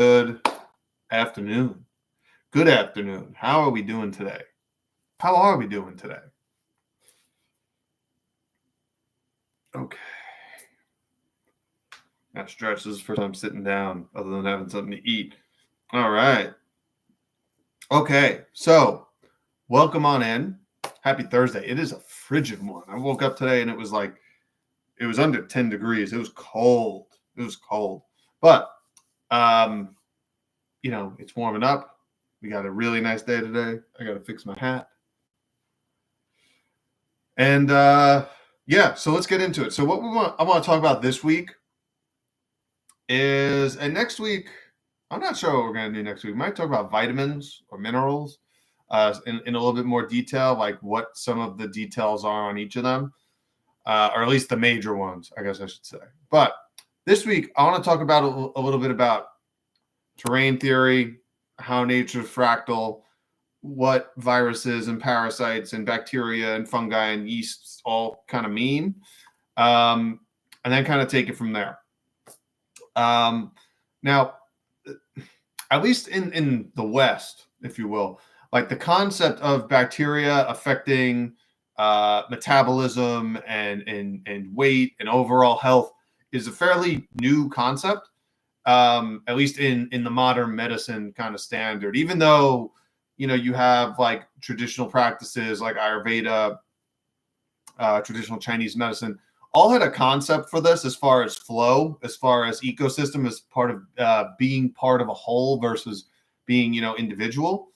Good afternoon. Good afternoon. How are we doing today? How are we doing today? Okay. Now stretch. This is the first time sitting down other than having something to eat. All right. Okay. So, welcome on in. Happy Thursday. It is a frigid one. I woke up today and it was under 10 degrees. It was cold. But, it's warming up. We got a really nice day today. I got to fix my hat. And so let's get into it. So what I want to talk about this week is, and next week, I'm not sure what we're going to do next week. We might talk about vitamins or minerals in a little bit more detail, like what some of the details are on each of them, or at least the major ones, I guess I should say. But this week, I want to talk about a little bit about terrain theory, how nature's fractal, what viruses and parasites and bacteria and fungi and yeasts all kind of mean, and then kind of take it from there. Now, at least in the West, if you will, like the concept of bacteria affecting metabolism and weight and overall health is a fairly new concept, at least in the modern medicine kind of standard, even though you have like traditional practices like Ayurveda, traditional Chinese medicine, all had a concept for this as far as flow, as far as ecosystem, as part of being part of a whole versus being, individual.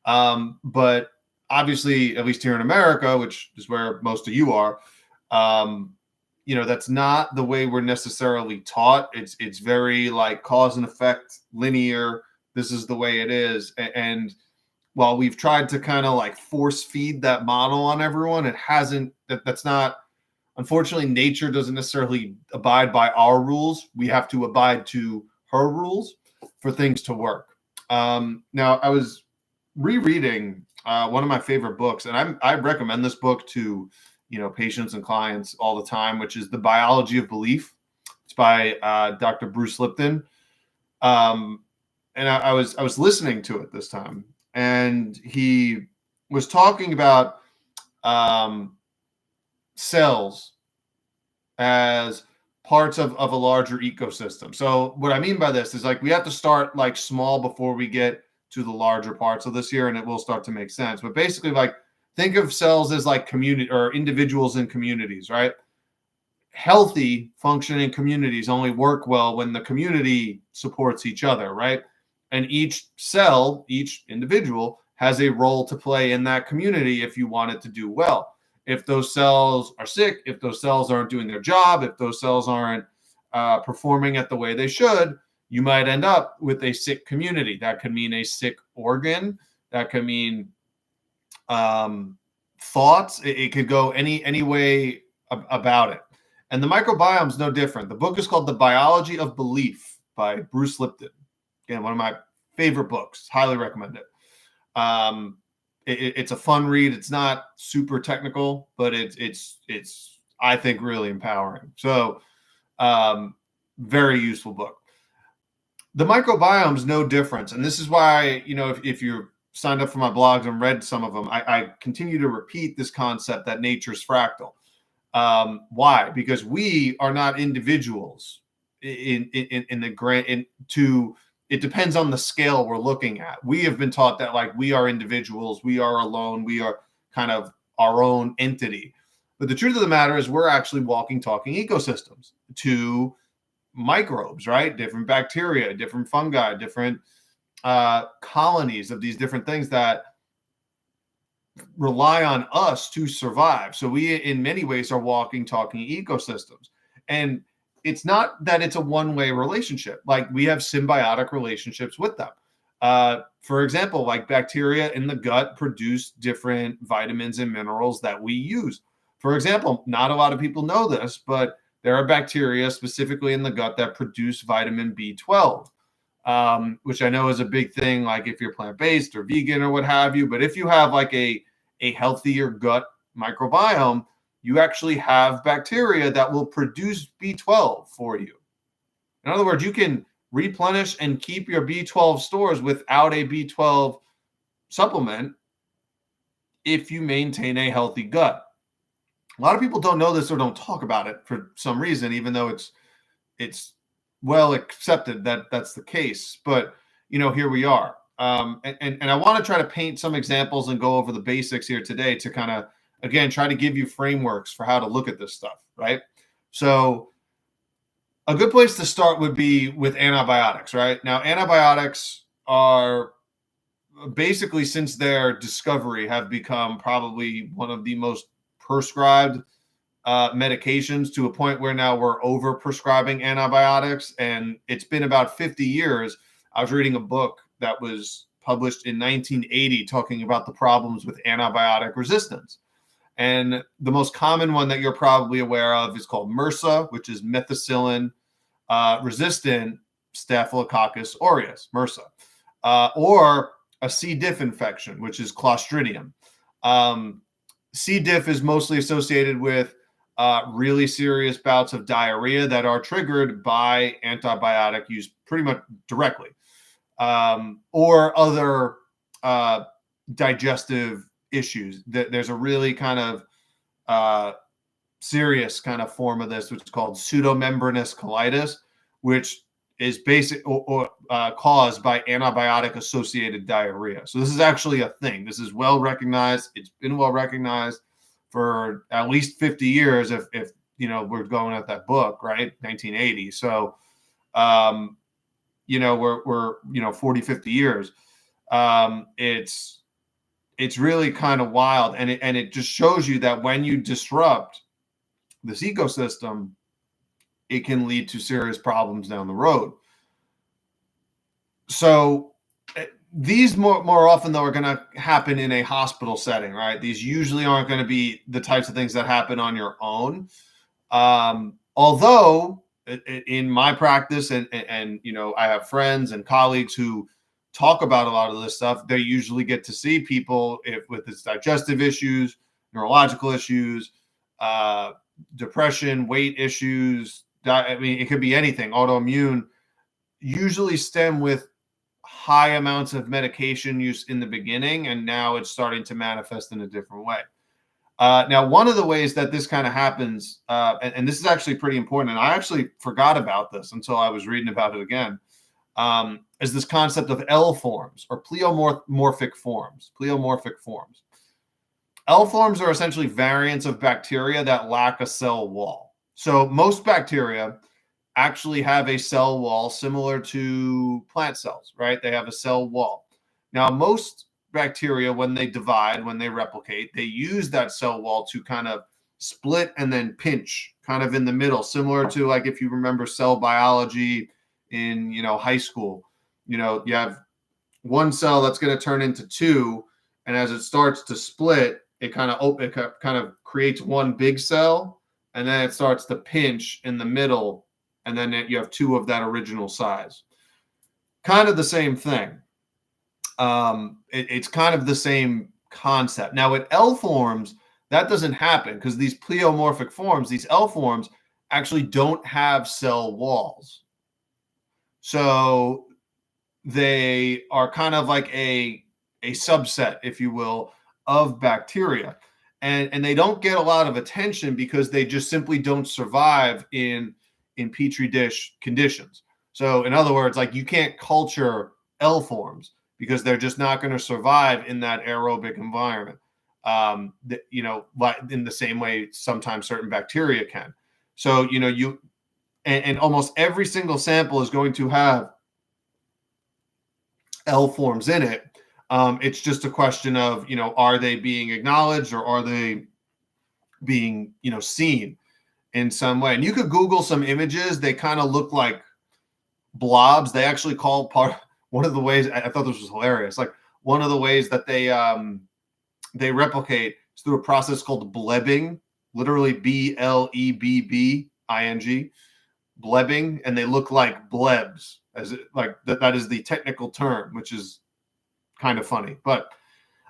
But obviously, at least here in America, which is where most of you are, that's not the way we're necessarily taught. It's very like cause and effect, linear. This is the way it is. And while we've tried to kind of like force feed that model on everyone, it hasn't. That's not. Unfortunately, nature doesn't necessarily abide by our rules. We have to abide to her rules for things to work. Now, I was rereading one of my favorite books, and I recommend this book to patients and clients all the time, which is The Biology of Belief. It's by Dr. Bruce Lipton, and I was listening to it this time, and he was talking about cells as parts of a larger ecosystem. So what I mean by this is like we have to start like small before we get to the larger parts of this here, and it will start to make sense. But basically, like think of cells as like community or individuals in communities, right? Healthy functioning communities only work well when the community supports each other, right? And each cell, each individual has a role to play in that community if you want it to do well. If those cells are sick, if those cells aren't doing their job, if those cells aren't performing at the way they should, you might end up with a sick community. That could mean a sick organ. That could mean thoughts. It could go any way about it. And the microbiome is no different. The book is called The Biology of Belief by Bruce Lipton. Again, one of my favorite books. Highly recommend it. It's a fun read. It's not super technical, but it's I think really empowering. So very useful book. The microbiome is no difference. And this is why, if you're signed up for my blogs and read some of them, I continue to repeat this concept that nature's fractal. Why? Because we are not individuals in the grand it depends on the scale we're looking at. We have been taught that like we are individuals, we are alone, we are kind of our own entity. But the truth of the matter is we're actually walking, talking ecosystems to microbes, right? Different bacteria, different fungi, different colonies of these different things that rely on us to survive. So we, in many ways, are walking, talking ecosystems. And it's not that it's a one-way relationship. Like we have symbiotic relationships with them. For example, like bacteria in the gut produce different vitamins and minerals that we use. For example, not a lot of people know this, but there are bacteria specifically in the gut that produce vitamin B12, which I know is a big thing, like if you're plant-based or vegan or what have you. But if you have like a healthier gut microbiome, you actually have bacteria that will produce B12 for you. In other words, you can replenish and keep your B12 stores without a B12 supplement if you maintain a healthy gut. A lot of people don't know this or don't talk about it for some reason, even though it's well accepted that that's the case. But here we are. And I want to try to paint some examples and go over the basics here today to kind of, again, try to give you frameworks for how to look at this stuff, right? So a good place to start would be with antibiotics, right? Now, antibiotics are basically, since their discovery, have become probably one of the most prescribed medications, to a point where now we're over prescribing antibiotics. And it's been about 50 years. I was reading a book that was published in 1980 talking about the problems with antibiotic resistance. And the most common one that you're probably aware of is called MRSA, which is methicillin resistant Staphylococcus aureus, MRSA, or a C. diff infection, which is Clostridium. C. diff is mostly associated with really serious bouts of diarrhea that are triggered by antibiotic use pretty much directly, or other digestive issues. There's a really kind of serious kind of form of this, which is called pseudomembranous colitis, which is caused by antibiotic-associated diarrhea. So this is actually a thing. This is well recognized. It's been well recognized for at least 50 years, if we're going at that book, right? 1980. So, we're 40, 50 years. It's really kind of wild. And it just shows you that when you disrupt this ecosystem, it can lead to serious problems down the road. So these more often, though, are going to happen in a hospital setting, right? These usually aren't going to be the types of things that happen on your own. Although in my practice, and I have friends and colleagues who talk about a lot of this stuff, they usually get to see people with its digestive issues, neurological issues, depression, weight issues. It could be anything. Autoimmune usually stem with high amounts of medication use in the beginning, and now it's starting to manifest in a different way. Now, one of the ways that this kind of happens, and this is actually pretty important, and I actually forgot about this until I was reading about it again, is this concept of L forms, or pleomorphic forms. L forms are essentially variants of bacteria that lack a cell wall. So most bacteria actually have a cell wall similar to plant cells, right? They have a cell wall. Now, most bacteria, when they divide, when they replicate, they use that cell wall to kind of split and then pinch kind of in the middle, similar to, like, if you remember cell biology in, high school, you have one cell that's going to turn into two. And as it starts to split, it kind of creates one big cell, and then it starts to pinch in the middle. And then you have two of that original size. Kind of the same thing. It's kind of the same concept. Now, with L forms, that doesn't happen, because these pleomorphic forms, these L forms, actually don't have cell walls. So they are kind of like a subset, if you will, of bacteria. And they don't get a lot of attention because they just simply don't survive in petri dish conditions. So in other words, like, you can't culture L forms because they're just not going to survive in that aerobic environment. In the same way sometimes certain bacteria can. So, and almost every single sample is going to have L forms in it. It's just a question of, are they being acknowledged, or are they being, seen in some way? And you could Google some images. They kind of look like blobs. They actually call one of the ways, I thought this was hilarious. Like, one of the ways that they replicate is through a process called blebbing, literally BLEBBING, blebbing, and they look like blebs, that is the technical term, which is kind of funny. But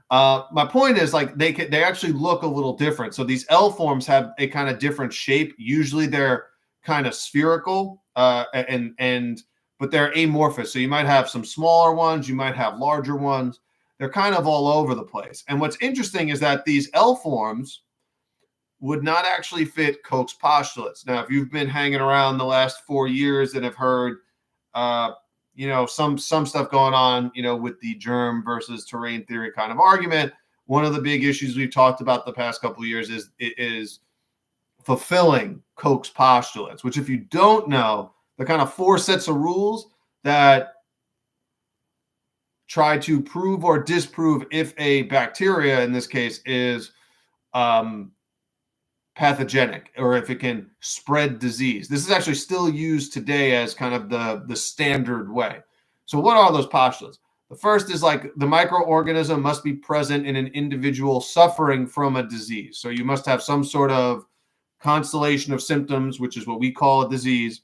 my point is, like, they actually look a little different. So these L forms have a kind of different shape. Usually they're kind of spherical, but they're amorphous. So you might have some smaller ones, you might have larger ones. They're kind of all over the place. And what's interesting is that these L forms would not actually fit Koch's postulates. Now, if you've been hanging around the last 4 years and have heard, some stuff going on, with the germ versus terrain theory kind of argument, one of the big issues we've talked about the past couple of years is fulfilling Koch's postulates, which, if you don't know, the kind of 4 sets of rules that try to prove or disprove if a bacteria, in this case, is pathogenic or if it can spread disease. This is actually still used today as kind of the standard way. So what are those postulates? The first is like the microorganism must be present in an individual suffering from a disease. So you must have some sort of constellation of symptoms, which is what we call a disease.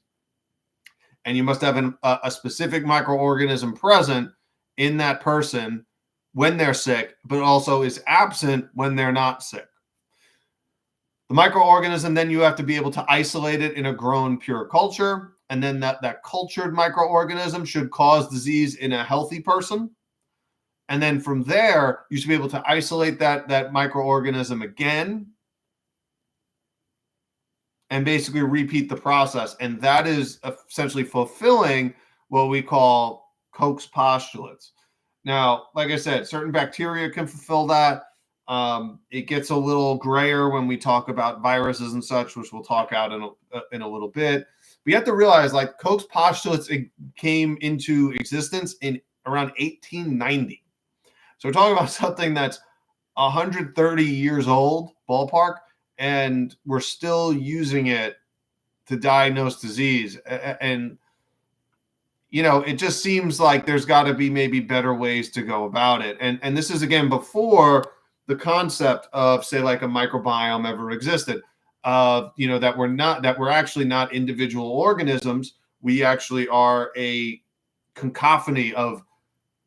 And you must have a specific microorganism present in that person when they're sick, but also is absent when they're not sick. The microorganism, then you have to be able to isolate it in a grown pure culture. And then that cultured microorganism should cause disease in a healthy person. And then from there, you should be able to isolate that microorganism again and basically repeat the process. And that is essentially fulfilling what we call Koch's postulates. Now, like I said, certain bacteria can fulfill that. It gets a little grayer when we talk about viruses and such, which we'll talk out in a little bit. But you have to realize, like, Koch's postulates came into existence in around 1890. So we're talking about something that's 130 years old, ballpark, and we're still using it to diagnose disease. And it just seems like there's got to be maybe better ways to go about it. And this is, again, before the concept of, say, like a microbiome ever existed, that we're actually not individual organisms. We actually are a cacophony of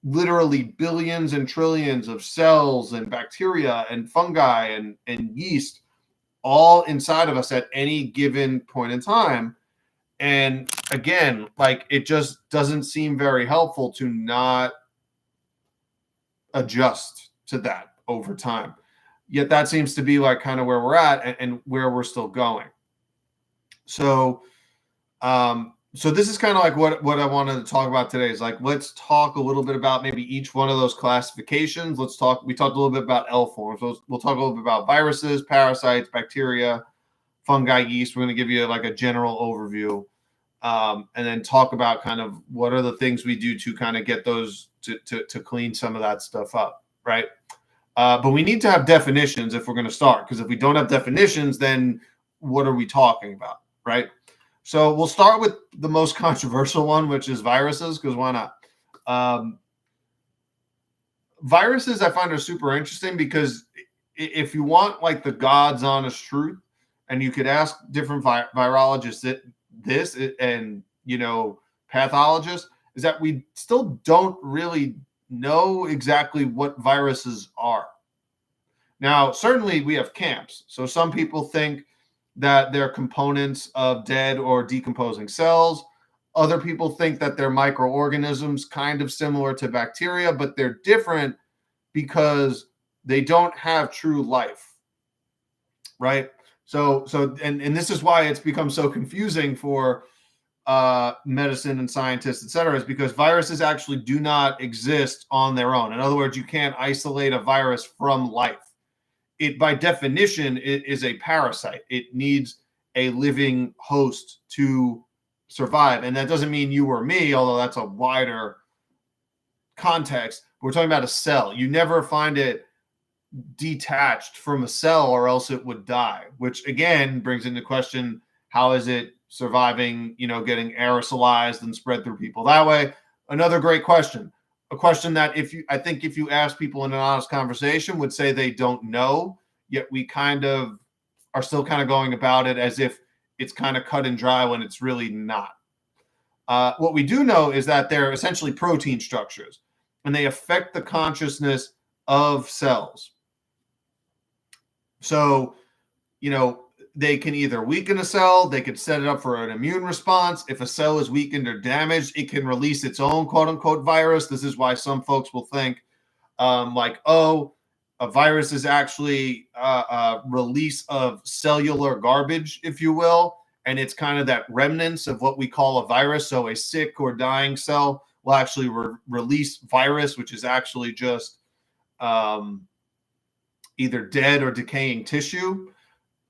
literally billions and trillions of cells and bacteria and fungi and yeast all inside of us at any given point in time. And again, like, it just doesn't seem very helpful to not adjust to that over time. Yet that seems to be like kind of where we're at and where we're still going. So, so this is kind of like what I wanted to talk about today is, like, let's talk a little bit about maybe each one of those classifications. We talked a little bit about L forms. We'll talk a little bit about viruses, parasites, bacteria, fungi, yeast. We're going to give you like a general overview, and then talk about kind of what are the things we do to kind of get those to clean some of that stuff up, right? But we need to have definitions if we're going to start, because if we don't have definitions, then what are we talking about, right? So we'll start with the most controversial one, which is viruses, because why not? Viruses I find are super interesting because if you want like the God's honest truth, and you could ask different virologists this and pathologists, is that we still don't really know exactly what viruses are. Now, certainly we have camps. So some people think that they're components of dead or decomposing cells. Other people think that they're microorganisms kind of similar to bacteria, but they're different because they don't have true life, right? So this is why it's become so confusing for medicine and scientists, et cetera, is because viruses actually do not exist on their own. In other words, you can't isolate a virus from life. It, by definition, it is a parasite. It needs a living host to survive. And that doesn't mean you or me, although that's a wider context. We're talking about a cell. You never find it detached from a cell or else it would die, which again brings into question, how is it surviving, getting aerosolized and spread through people that way? Another great question. A question that if you ask people in an honest conversation would say they don't know, yet we kind of are still kind of going about it as if it's kind of cut and dry when it's really not. What we do know is that they're essentially protein structures, and they affect the consciousness of cells. So, they can either weaken a cell, they could set it up for an immune response. If a cell is weakened or damaged, it can release its own quote unquote virus. This is why some folks will think like, oh, a virus is actually a release of cellular garbage, if you will. And it's kind of that remnants of what we call a virus. So a sick or dying cell will actually release virus, which is actually just either dead or decaying tissue.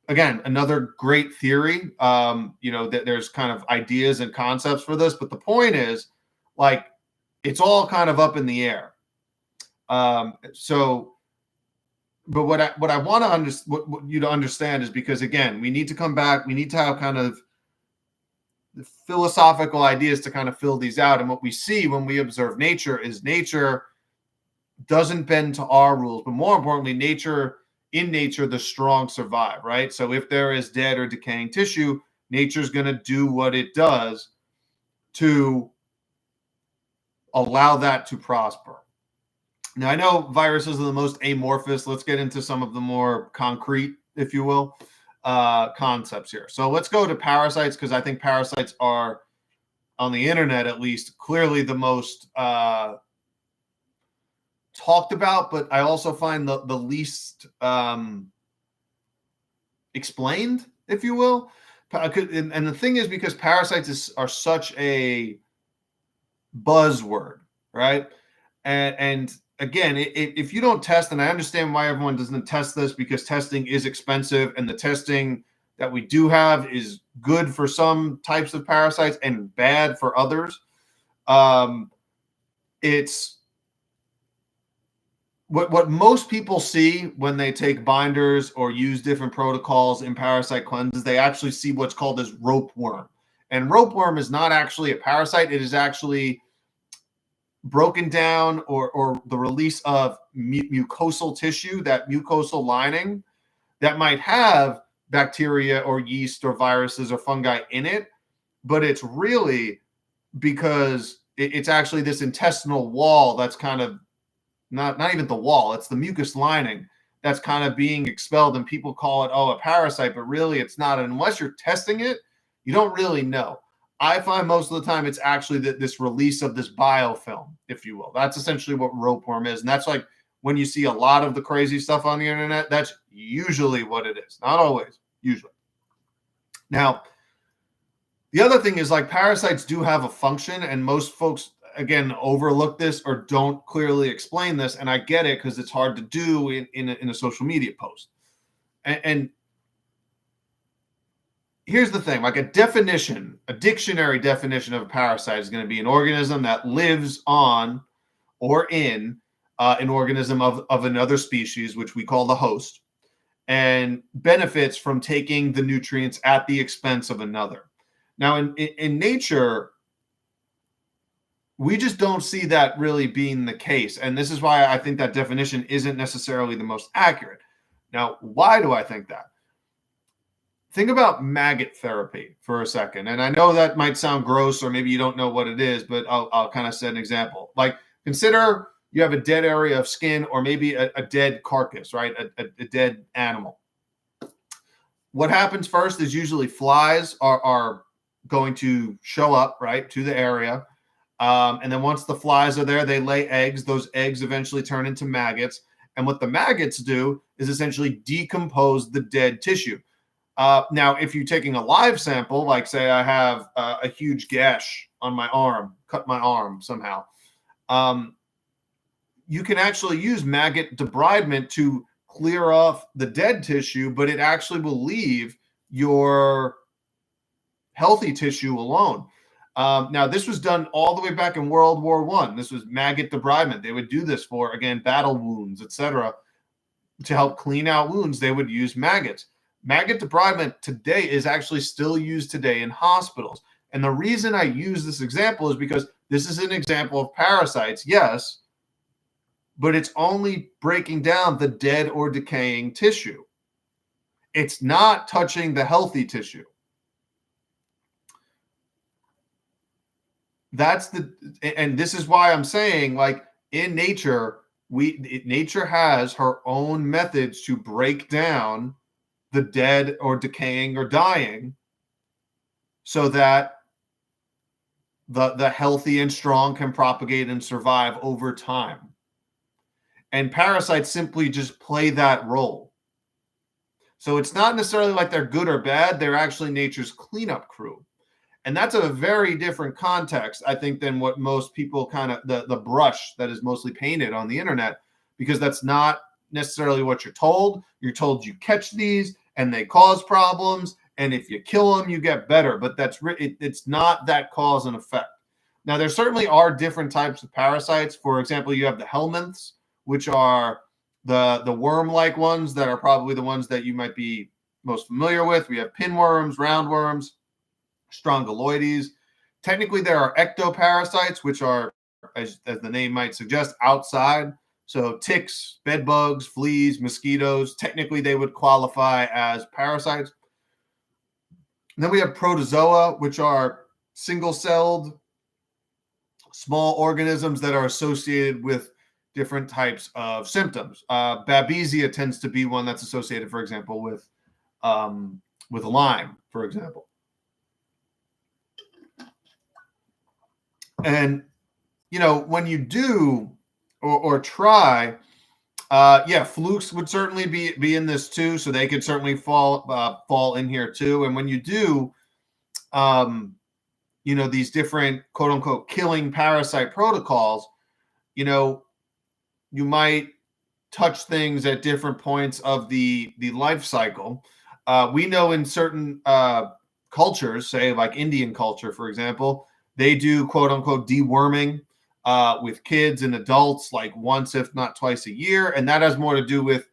Again, another great theory. That there's kind of ideas and concepts for this, but the point is, like, it's all kind of up in the air. But what I want to what you to understand is, because again, we need to come back. We need to have kind of the philosophical ideas to kind of fill these out. And what we see when we observe nature is nature doesn't bend to our rules, but more importantly, in nature, the strong survive, right? So if there is dead or decaying tissue, nature's going to do what it does to allow that to prosper. Now, I know viruses are the most amorphous. Let's get into some of the more concrete, if you will, concepts here. So let's go to parasites, because I think parasites are, on the internet at least, clearly the most talked about, but I also find the least explained, if you will. And the thing is, because parasites are such a buzzword, right? And again, if you don't test, and I understand why everyone doesn't test this, because testing is expensive, and the testing that we do have is good for some types of parasites and bad for others. It's what most people see when they take binders or use different protocols in parasite cleanses. They actually see what's called as ropeworm. And ropeworm is not actually a parasite. It is actually broken down or the release of mucosal tissue, that mucosal lining that might have bacteria or yeast or viruses or fungi in it. But it's really because it's actually this intestinal wall that's kind of not even the wall, it's the mucus lining that's kind of being expelled, and people call it, oh, a parasite, but really it's not. And unless you're testing it, you don't really know. I find most of the time it's actually this release of this biofilm, if you will. That's essentially what ropeworm is. And that's like when you see a lot of the crazy stuff on the internet, that's usually what it is. Not always, usually. Now, the other thing is, like, parasites do have a function, and most folks, again, overlook this or don't clearly explain this. And I get it, because it's hard to do in a social media post. And here's the thing, like a dictionary definition of a parasite is going to be an organism that lives on or in an organism of another species, which we call the host, and benefits from taking the nutrients at the expense of another. Now, in nature, we just don't see that really being the case. And this is why I think that definition isn't necessarily the most accurate. Now, why do I think that? Think about maggot therapy for a second. And I know that might sound gross, or maybe you don't know what it is, but I'll kind of set an example. Like, consider you have a dead area of skin, or maybe a dead carcass, right? A dead animal. What happens first is usually flies are going to show up, right, to the area. And then once the flies are there, they lay eggs. Those eggs eventually turn into maggots. And what the maggots do is essentially decompose the dead tissue. Now, if you're taking a live sample, like say I have a huge gash on my arm, cut my arm somehow, you can actually use maggot debridement to clear off the dead tissue, but it actually will leave your healthy tissue alone. Now, this was done all the way back in World War I. This was maggot debridement. They would do this for, again, battle wounds, etc. To help clean out wounds, they would use maggots. Maggot debridement today is actually still used today in hospitals. And the reason I use this example is because this is an example of parasites, yes, but it's only breaking down the dead or decaying tissue. It's not touching the healthy tissue. And this is why I'm saying, like, in nature, nature has her own methods to break down the dead or decaying or dying so that the healthy and strong can propagate and survive over time. And parasites simply just play that role. So it's not necessarily like they're good or bad. They're actually nature's cleanup crew. And that's a very different context, I think, than what most people kind of, the brush that is mostly painted on the internet, because that's not necessarily what you're told. You're told you catch these and they cause problems, and if you kill them, you get better. But it's not that cause and effect. Now, there certainly are different types of parasites. For example, you have the helminths, which are the worm-like ones that are probably the ones that you might be most familiar with. We have pinworms, roundworms, strongyloides. Technically, there are ectoparasites, which are, as the name might suggest, outside. So ticks, bed bugs, fleas, mosquitoes, technically they would qualify as parasites. And then we have protozoa, which are single-celled small organisms that are associated with different types of symptoms. Babesia tends to be one that's associated, for example, with Lyme, for example. And, when you do or try, flukes would certainly be in this too. So they could certainly fall in here too. And when you do, these different quote unquote killing parasite protocols, you might touch things at different points of the life cycle. We know in certain cultures, say like Indian culture, for example, they do quote unquote deworming with kids and adults like once, if not twice a year. And that has more to do with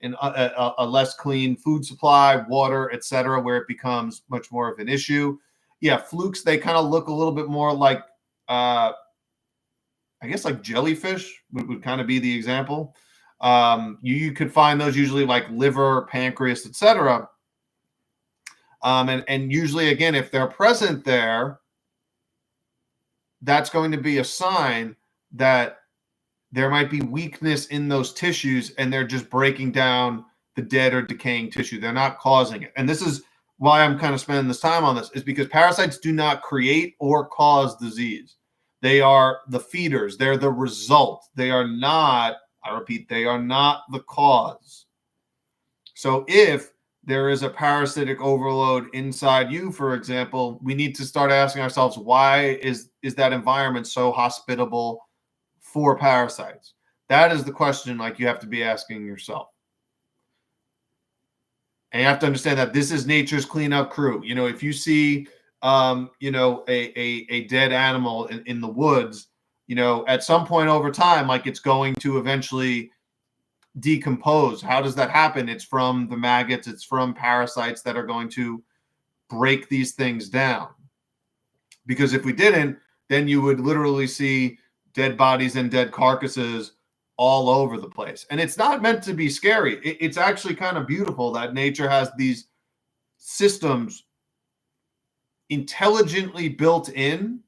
a less clean food supply, water, etc., where it becomes much more of an issue. Yeah, flukes, they kind of look a little bit more like, I guess like jellyfish would kind of be the example. You could find those usually like liver, pancreas, etc. And usually, again, if they're present there, that's going to be a sign that there might be weakness in those tissues and they're just breaking down the dead or decaying tissue. They're not causing it. And this is why I'm kind of spending this time on this, is because parasites do not create or cause disease. They are the feeders. They're the result. They are not, I repeat, they are not the cause. So if there is a parasitic overload inside you, for example, we need to start asking ourselves, why is that environment so hospitable for parasites? That is the question like you have to be asking yourself. And you have to understand that this is nature's cleanup crew. If you see a dead animal in the woods, at some point over time, like it's going to eventually decompose. How does that happen? It's from the maggots, it's from parasites that are going to break these things down. Because if we didn't, then you would literally see dead bodies and dead carcasses all over the place. And it's not meant to be scary. It's actually kind of beautiful that nature has these systems intelligently built in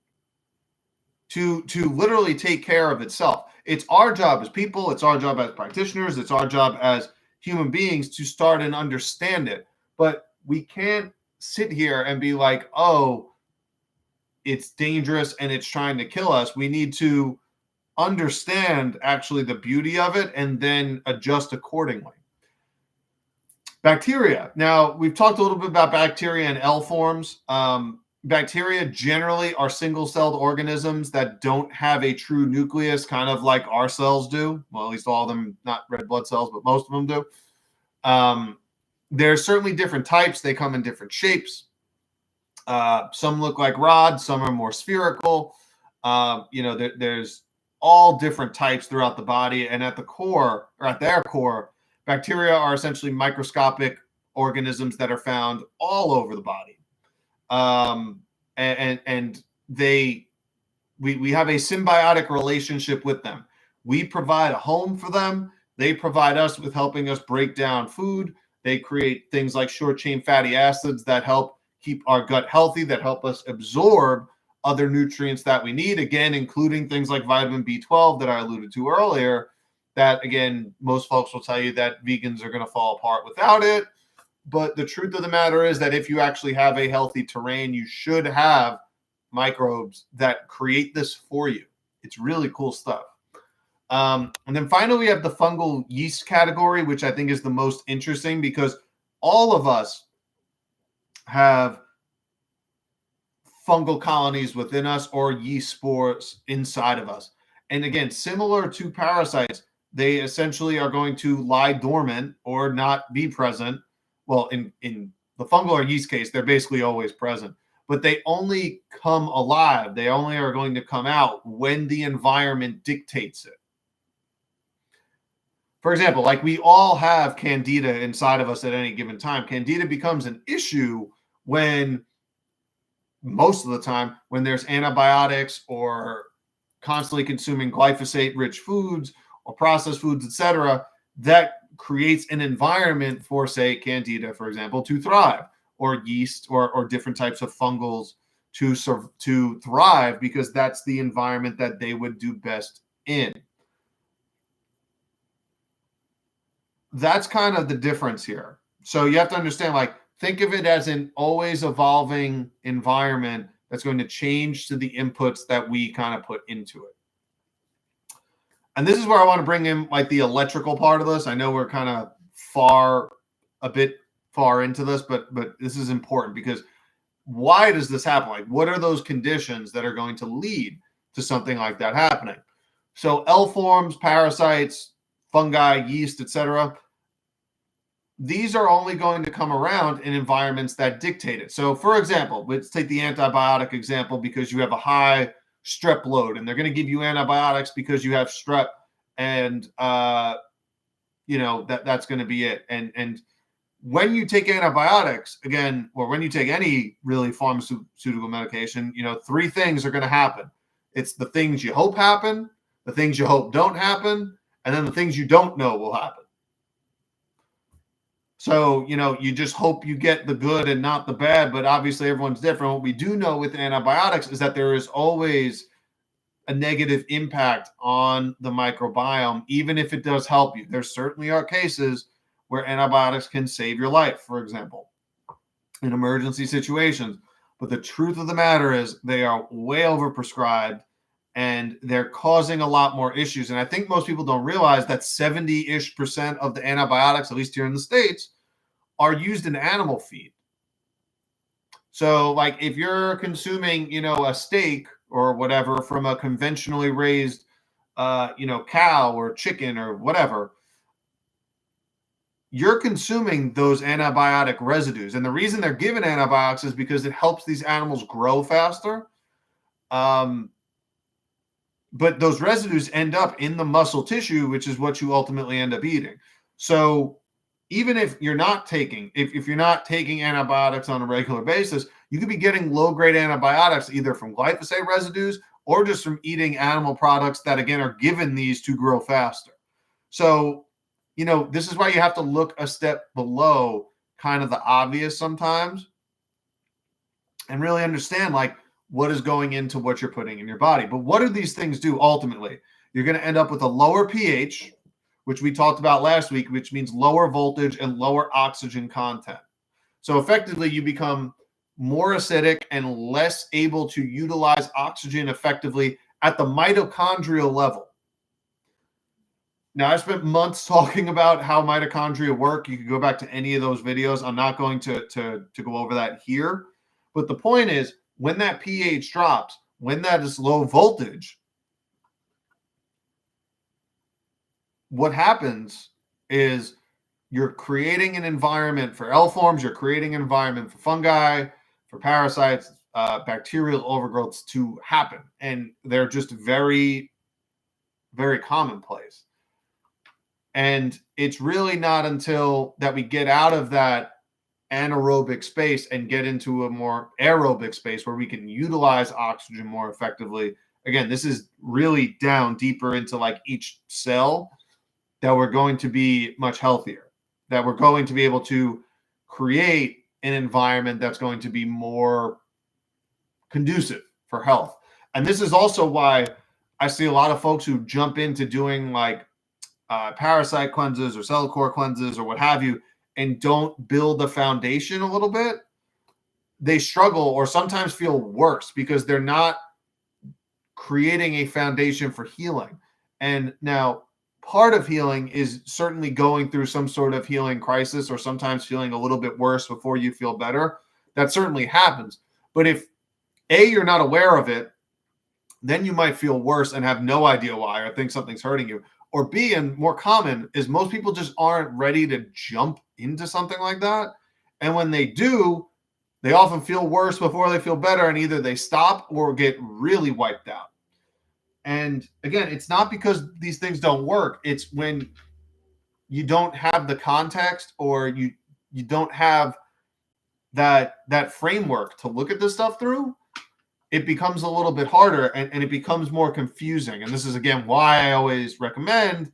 to literally take care of itself. It's our job as people, it's our job as practitioners, it's our job as human beings to start and understand it. But we can't sit here and be like, oh, it's dangerous and it's trying to kill us. We need to understand actually the beauty of it and then adjust accordingly. Bacteria. Now, we've talked a little bit about bacteria and L forms. Bacteria generally are single-celled organisms that don't have a true nucleus, kind of like our cells do. Well, at least all of them, not red blood cells, but most of them do. There's certainly different types. They come in different shapes. Some look like rods. Some are more spherical. There's all different types throughout the body. And at the core, or at their core, bacteria are essentially microscopic organisms that are found all over the body. And we have a symbiotic relationship with them. We provide a home for them. They provide us with helping us break down food. They create things like short chain fatty acids that help keep our gut healthy, that help us absorb other nutrients that we need, again, including things like vitamin B12 that I alluded to earlier, that, again, most folks will tell you that vegans are going to fall apart without it. But the truth of the matter is that if you actually have a healthy terrain, you should have microbes that create this for you. It's really cool stuff. And then finally, we have the fungal yeast category, which I think is the most interesting because all of us have fungal colonies within us or yeast spores inside of us. And again, similar to parasites, they essentially are going to lie dormant or not be present. Well, in the fungal or yeast case, they're basically always present, but they only come alive. They only are going to come out when the environment dictates it. For example, like we all have candida inside of us at any given time. Candida becomes an issue when most of the time when there's antibiotics or constantly consuming glyphosate-rich foods or processed foods, etc., that creates an environment for, say, candida, for example, to thrive, or yeast or different types of fungals to thrive because that's the environment that they would do best in. That's kind of the difference here. So you have to understand, like, think of it as an always evolving environment that's going to change to the inputs that we kind of put into it. And this is where I want to bring in like the electrical part of this. I know we're kind of a bit far into this, but this is important because why does this happen? Like, what are those conditions that are going to lead to something like that happening? So L forms, parasites, fungi, yeast, etc., these are only going to come around in environments that dictate it. So, for example, let's take the antibiotic example because you have a high strep load, and they're going to give you antibiotics because you have strep, and that's going to be it. And when you take antibiotics, again, or when you take any really pharmaceutical medication, three things are going to happen. It's the things you hope happen, the things you hope don't happen, and then the things you don't know will happen. So, you just hope you get the good and not the bad, but obviously everyone's different. What we do know with antibiotics is that there is always a negative impact on the microbiome, even if it does help you. There certainly are cases where antibiotics can save your life, for example, in emergency situations. But the truth of the matter is they are way overprescribed and they're causing a lot more issues. And I think most people don't realize that 70-ish% of the antibiotics, at least here in the States, are used in animal feed. So like if you're consuming, a steak or whatever from a conventionally raised, cow or chicken or whatever, you're consuming those antibiotic residues. And the reason they're given antibiotics is because it helps these animals grow faster. But those residues end up in the muscle tissue, which is what you ultimately end up eating. So even if you're not taking, if you're not taking antibiotics on a regular basis, you could be getting low-grade antibiotics either from glyphosate residues or just from eating animal products that, again, are given these to grow faster. So, this is why you have to look a step below kind of the obvious sometimes and really understand, like, what is going into what you're putting in your body. But what do these things do ultimately? You're going to end up with a lower pH, which we talked about last week, which means lower voltage and lower oxygen content. So effectively, you become more acidic and less able to utilize oxygen effectively at the mitochondrial level. Now, I spent months talking about how mitochondria work. You can go back to any of those videos. I'm not going to go over that here. But the point is, when that pH drops, when that is low voltage, what happens is you're creating an environment for L forms, you're creating an environment for fungi, for parasites, bacterial overgrowths to happen. And they're just very, very commonplace. And it's really not until that we get out of that anaerobic space and get into a more aerobic space where we can utilize oxygen more effectively. Again, this is really down deeper into like each cell, that we're going to be much healthier, that we're going to be able to create an environment that's going to be more conducive for health. And this is also why I see a lot of folks who jump into doing like parasite cleanses or cell core cleanses or what have you, and don't build a foundation a little bit, they struggle or sometimes feel worse because they're not creating a foundation for healing. And now, part of healing is certainly going through some sort of healing crisis or sometimes feeling a little bit worse before you feel better. That certainly happens. But if A, you're not aware of it, then you might feel worse and have no idea why or think something's hurting you. Or B, and more common, is most people just aren't ready to jump into something like that. And when they do, they often feel worse before they feel better, and either they stop or get really wiped out. And again, it's not because these things don't work. It's when you don't have the context or you don't have that framework to look at this stuff through, it becomes a little bit harder and it becomes more confusing. And this is, again, why I always recommend,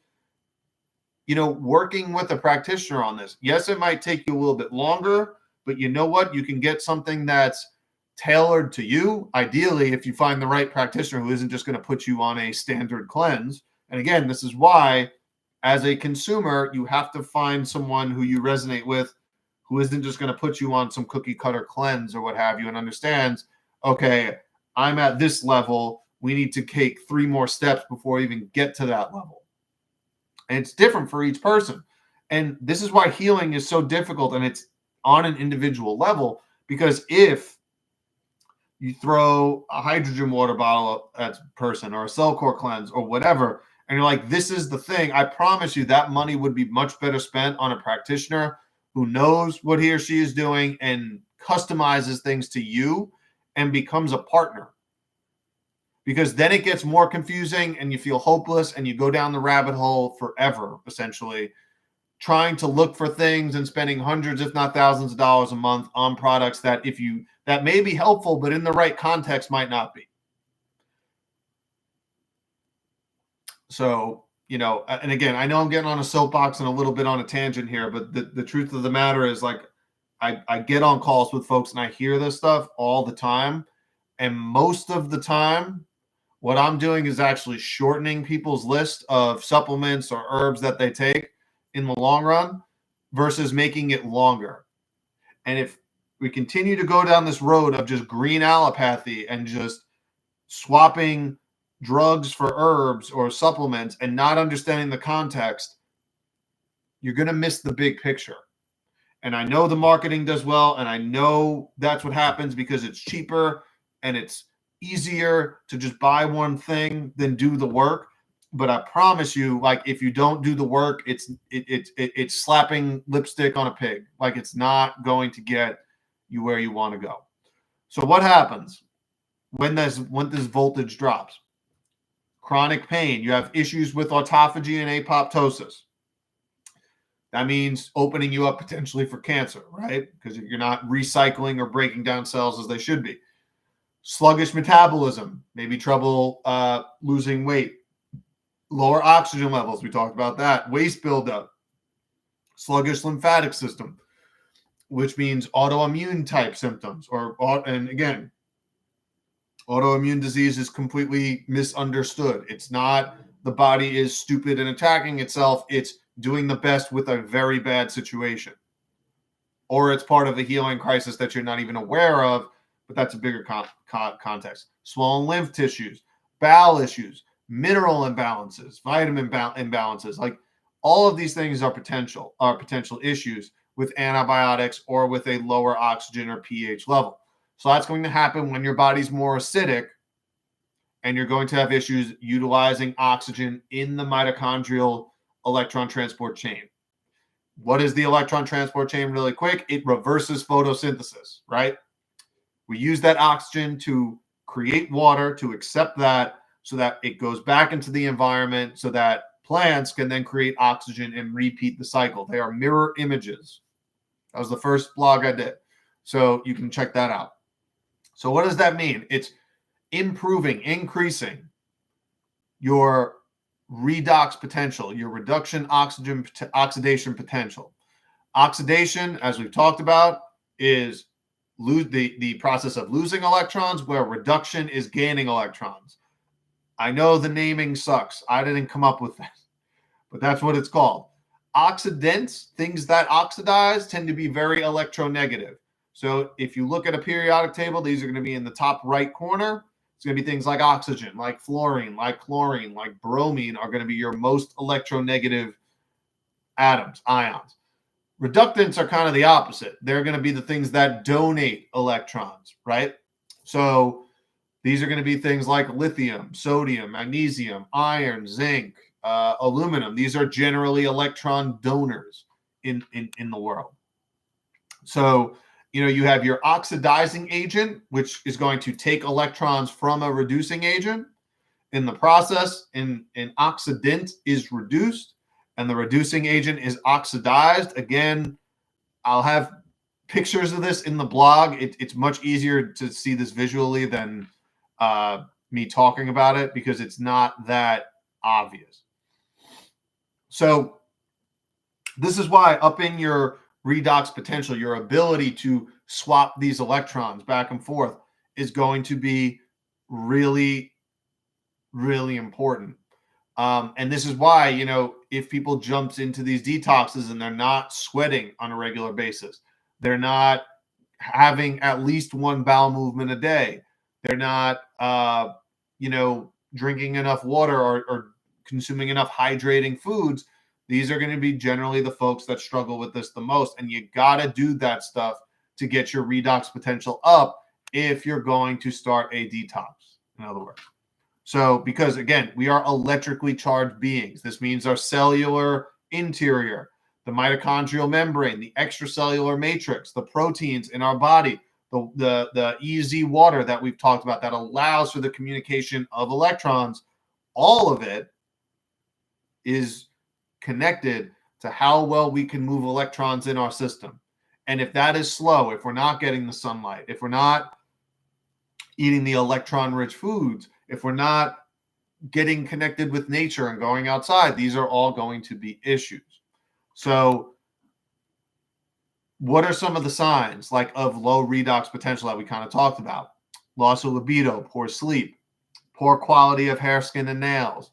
working with a practitioner on this. Yes, it might take you a little bit longer, but you know what? You can get something that's tailored to you. Ideally, if you find the right practitioner who isn't just going to put you on a standard cleanse. And again, this is why, as a consumer, you have to find someone who you resonate with, who isn't just going to put you on some cookie cutter cleanse or what have you, and understands, okay, I'm at this level. We need to take 3 more steps before we even get to that level. And it's different for each person. And this is why healing is so difficult, and it's on an individual level, because if you throw a hydrogen water bottle at a person or a cell core cleanse or whatever, and you're like, this is the thing, I promise you that money would be much better spent on a practitioner who knows what he or she is doing and customizes things to you and becomes a partner. Because then it gets more confusing and you feel hopeless and you go down the rabbit hole forever, essentially, trying to look for things and spending hundreds, if not thousands of dollars a month on products that that may be helpful, but in the right context might not be. So, and again, I know I'm getting on a soapbox and a little bit on a tangent here, but the truth of the matter is, like, I get on calls with folks and I hear this stuff all the time. And most of the time, what I'm doing is actually shortening people's list of supplements or herbs that they take in the long run versus making it longer. And if we continue to go down this road of just green allopathy and just swapping drugs for herbs or supplements and not understanding the context, you're going to miss the big picture. And I know the marketing does well, and I know that's what happens because it's cheaper and it's easier to just buy one thing than do the work. But I promise you, like, if you don't do the work, it's slapping lipstick on a pig. Like, it's not going to get you where you want to go. So what happens when this voltage drops? Chronic pain. You have issues with autophagy and apoptosis. That means opening you up potentially for cancer, right? Because you're not recycling or breaking down cells as they should be. Sluggish metabolism, maybe trouble losing weight. Lower oxygen levels, we talked about that. Waste buildup. Sluggish lymphatic system, which means autoimmune type symptoms. And again, autoimmune disease is completely misunderstood. It's not the body is stupid and attacking itself. It's doing the best with a very bad situation. Or it's part of a healing crisis that you're not even aware of, but that's a bigger context. Swollen lymph tissues, bowel issues, mineral imbalances, vitamin imbalances. Like, all of these things are potential issues with antibiotics or with a lower oxygen or pH level. So that's going to happen when your body's more acidic, and you're going to have issues utilizing oxygen in the mitochondrial electron transport chain. What is the electron transport chain really quick? It reverses photosynthesis, right? We use that oxygen to create water, to accept that, so that it goes back into the environment so that plants can then create oxygen and repeat the cycle. They are mirror images. That was the first blog I did. So you can check that out. So what does that mean? It's increasing your redox potential, your reduction oxidation potential. Oxidation, as we've talked about, is the process of losing electrons, where reduction is gaining electrons. I know the naming sucks. I didn't come up with that, but that's what it's called. Oxidants, things that oxidize, tend to be very electronegative. So if you look at a periodic table, these are going to be in the top right corner. It's going to be things like oxygen, like fluorine, like chlorine, like bromine are going to be your most electronegative atoms, ions. Reductants are kind of the opposite. They're going to be the things that donate electrons, right? So these are going to be things like lithium, sodium, magnesium, iron, zinc, aluminum. These are generally electron donors in the world. So, you have your oxidizing agent, which is going to take electrons from a reducing agent. In the process, an oxidant is reduced and the reducing agent is oxidized. Again, I'll have pictures of this in the blog. It's much easier to see this visually than me talking about it because it's not that obvious. So this is why upping your redox potential, your ability to swap these electrons back and forth, is going to be really, really important. And this is why, if people jumps into these detoxes and they're not sweating on a regular basis, they're not having at least one bowel movement a day, they're not, drinking enough water or consuming enough hydrating foods, these are going to be generally the folks that struggle with this the most. And you got to do that stuff to get your redox potential up if you're going to start a detox, in other words. So, because again, we are electrically charged beings. This means our cellular interior, the mitochondrial membrane, the extracellular matrix, the proteins in our body, the EZ water that we've talked about that allows for the communication of electrons, all of it is connected to how well we can move electrons in our system. And if that is slow, if we're not getting the sunlight, if we're not eating the electron-rich foods, if we're not getting connected with nature and going outside, these are all going to be issues. So what are some of the signs of low redox potential that we kind of talked about? Loss of libido, poor sleep, poor quality of hair, skin, and nails,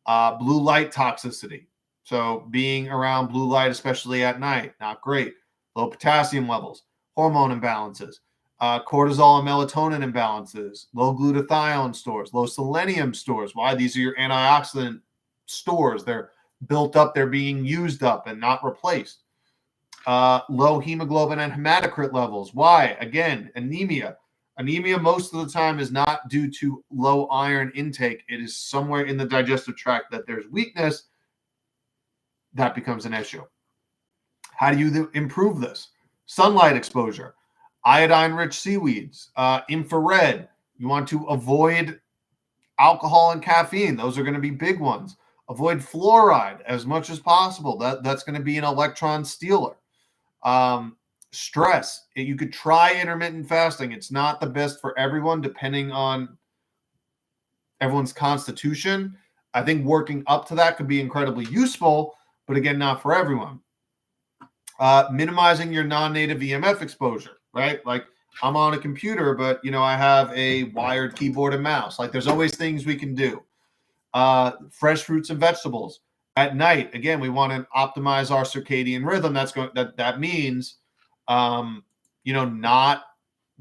blue light toxicity. So being around blue light, especially at night, not great. Low potassium levels, hormone imbalances, cortisol and melatonin imbalances, low glutathione stores, low selenium stores. Why? These are your antioxidant stores. They're built up, they're being used up and not replaced. Low hemoglobin and hematocrit levels. Why? Again, anemia. Anemia most of the time is not due to low iron intake. It is somewhere in the digestive tract that there's weakness. That becomes an issue. How do you improve this? Sunlight exposure, iodine-rich seaweeds, infrared. You want to avoid alcohol and caffeine. Those are going to be big ones. Avoid fluoride as much as possible. That's going to be an electron stealer. Stress. You could try intermittent fasting. It's not the best for everyone, depending on everyone's constitution. I think working up to that could be incredibly useful, but again, not for everyone. Minimizing your non-native EMF exposure, right? Like I'm on a computer, but I have a wired keyboard and mouse. There's always things we can do. Fresh fruits and vegetables at night. Again, we want to optimize our circadian rhythm. That means, not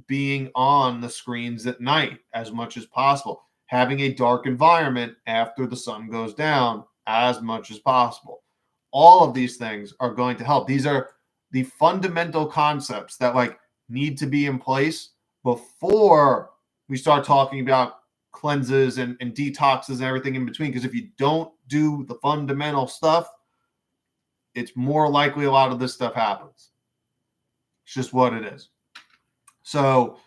being on the screens at night as much as possible. Having a dark environment after the sun goes down as much as possible. All of these things are going to help. These are the fundamental concepts that need to be in place before we start talking about cleanses and detoxes and everything in between. Because if you don't do the fundamental stuff, it's more likely a lot of this stuff happens. It's just what it is. So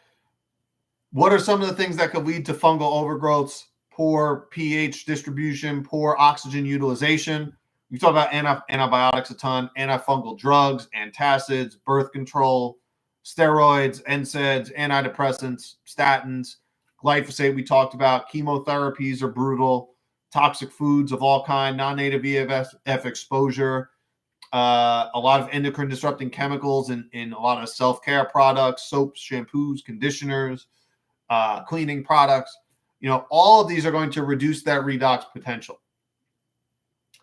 what are some of the things that could lead to fungal overgrowths? Poor pH distribution, poor oxygen utilization. We talk about antibiotics a ton, antifungal drugs, antacids, birth control, steroids, NSAIDs, antidepressants, statins, glyphosate we talked about. Chemotherapies are brutal. Toxic foods of all kind, non-native EMF exposure, a lot of endocrine disrupting chemicals in a lot of self-care products, soaps, shampoos, conditioners, cleaning products. All of these are going to reduce that redox potential.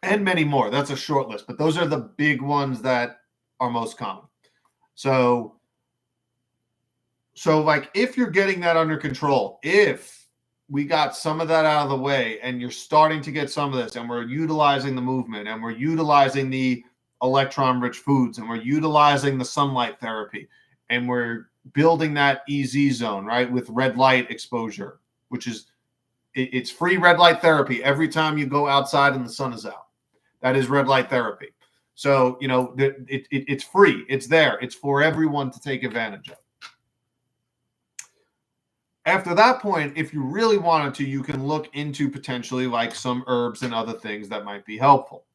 and many more. That's a short list, but those are the big ones that are most common. So like if you're getting that under control, if we got some of that out of the way and you're starting to get some of this and we're utilizing the movement and we're utilizing the electron rich foods and we're utilizing the sunlight therapy and we're building that EZ zone, right, with red light exposure, which is it's free red light therapy every time you go outside and the sun is out. That is red light therapy. So, it's free. It's there. It's for everyone to take advantage of. After that point, if you really wanted to, you can look into potentially like some herbs and other things that might be helpful.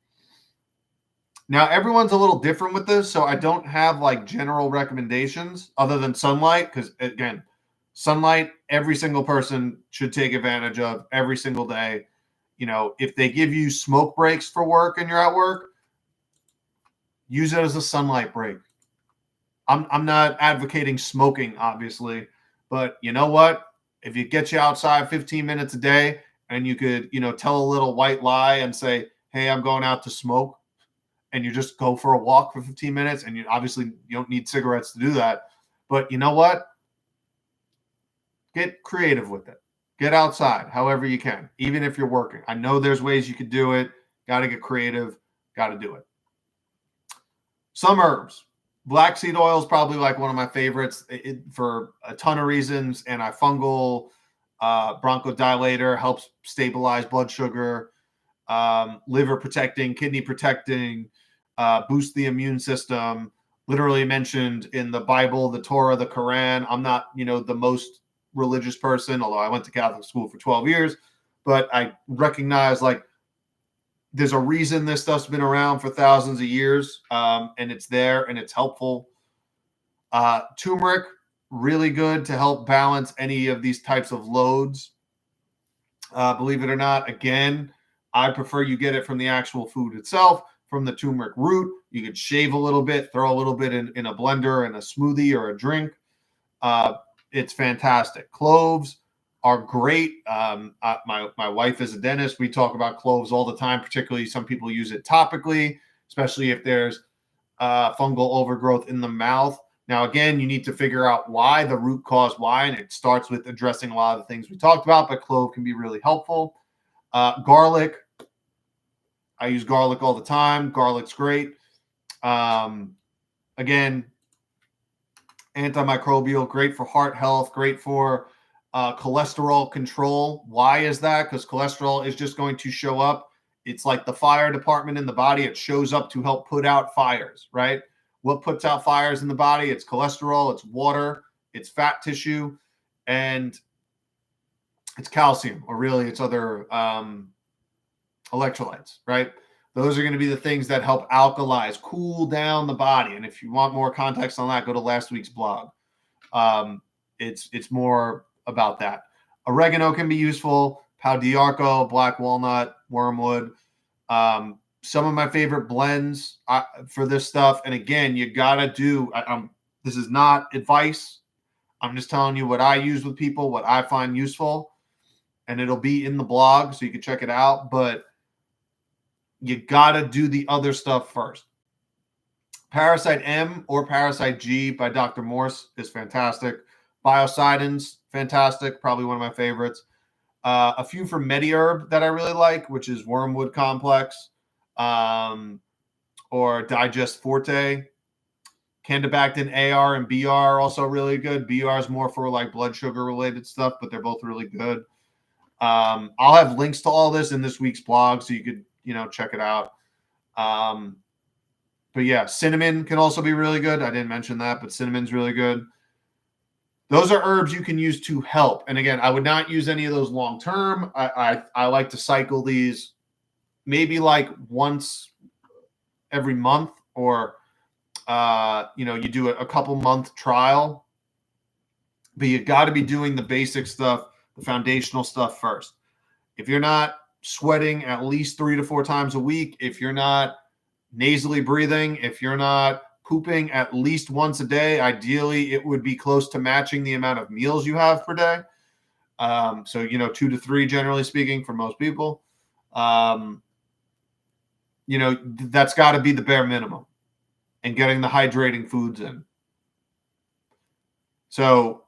Now, everyone's a little different with this, so I don't have like general recommendations other than sunlight, because again, sunlight, every single person should take advantage of every single day. If they give you smoke breaks for work and you're at work, use it as a sunlight break. I'm not advocating smoking, obviously, but you know what? If it gets you outside 15 minutes a day and you could, tell a little white lie and say, hey, I'm going out to smoke, and you just go for a walk for 15 minutes, and you don't need cigarettes to do that. But you know what? Get creative with it. Get outside however you can, even if you're working. I know there's ways you could do it. Got to get creative. Got to do it. Some herbs. Black seed oil is probably like one of my favorites for a ton of reasons. Antifungal, bronchodilator, helps stabilize blood sugar, liver protecting, kidney protecting, boost the immune system. Literally mentioned in the Bible, the Torah, the Quran. I'm not, the most religious person, although I went to Catholic school for 12 years, but I recognize like there's a reason this stuff's been around for thousands of years, and it's there and it's helpful. Turmeric, really good to help balance any of these types of loads. Believe it or not, again, I prefer you get it from the actual food itself, from the turmeric root. You could shave a little bit, throw a little bit in a blender and a smoothie or a drink. It's fantastic. Cloves are great. My wife is a dentist. We talk about cloves all the time, particularly some people use it topically, especially if there's fungal overgrowth in the mouth. Now, again, you need to figure out why, the root cause why, and it starts with addressing a lot of the things we talked about, but clove can be really helpful. Garlic. I use garlic all the time. Garlic's great. Again, antimicrobial, great for heart health, great for cholesterol control. Why is that? Because cholesterol is just going to show up. It's like the fire department in the body. It shows up to help put out fires, right? What puts out fires in the body? It's cholesterol, it's water, it's fat tissue, and it's calcium, or really it's other electrolytes, right? Those are going to be the things that help alkalize, cool down the body. And if you want more context on that, go to last week's blog. It's more about that. Oregano can be useful. Pau d'arco, black walnut, wormwood. Some of my favorite blends for this stuff. And again, you got to do, this is not advice. I'm just telling you what I use with people, what I find useful. And it'll be in the blog so you can check it out. But you got to do the other stuff first. Parasite M or Parasite G by Dr. Morse is fantastic. Biocidins, fantastic. Probably one of my favorites. A few from MediHerb that I really like, which is Wormwood Complex or Digest Forte. Candibactin AR and BR are also really good. BR is more for like blood sugar related stuff, but they're both really good. I'll have links to all this in this week's blog so you could, check it out. But yeah, cinnamon can also be really good. I didn't mention that, but cinnamon's really good. Those are herbs you can use to help. And again, I would not use any of those long term. I like to cycle these maybe like once every month, or you do a couple month trial. But you got to be doing the basic stuff, the foundational stuff first. If you're not sweating at least 3 to 4 times a week, if you're not nasally breathing, if you're not pooping at least once a day, ideally it would be close to matching the amount of meals you have per day. So 2 to 3, generally speaking, for most people. that's got to be the bare minimum, and getting the hydrating foods in. So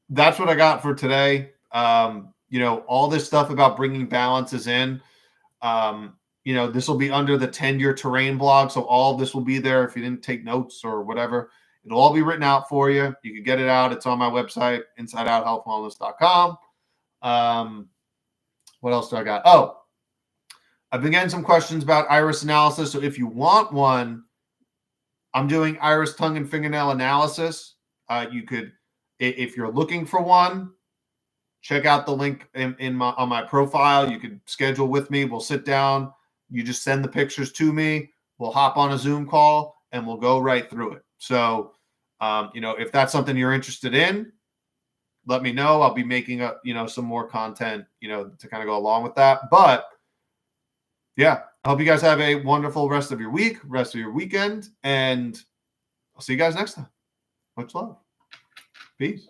that's what I got for today. All this stuff about bringing balances in. This will be under the 10-year terrain blog. So all of this will be there if you didn't take notes or whatever. It'll all be written out for you. You can get it out. It's on my website, insideouthealthwellness.com. What else do I got? Oh, I've been getting some questions about iris analysis. So if you want one, I'm doing iris, tongue, and fingernail analysis. You could, if you're looking for one, check out the link on my profile. You could schedule with me. We'll sit down. You just send the pictures to me. We'll hop on a Zoom call and we'll go right through it. So, if that's something you're interested in, let me know. I'll be making some more content, to kind of go along with that. But yeah, I hope you guys have a wonderful rest of your week, rest of your weekend, and I'll see you guys next time. Much love. Peace.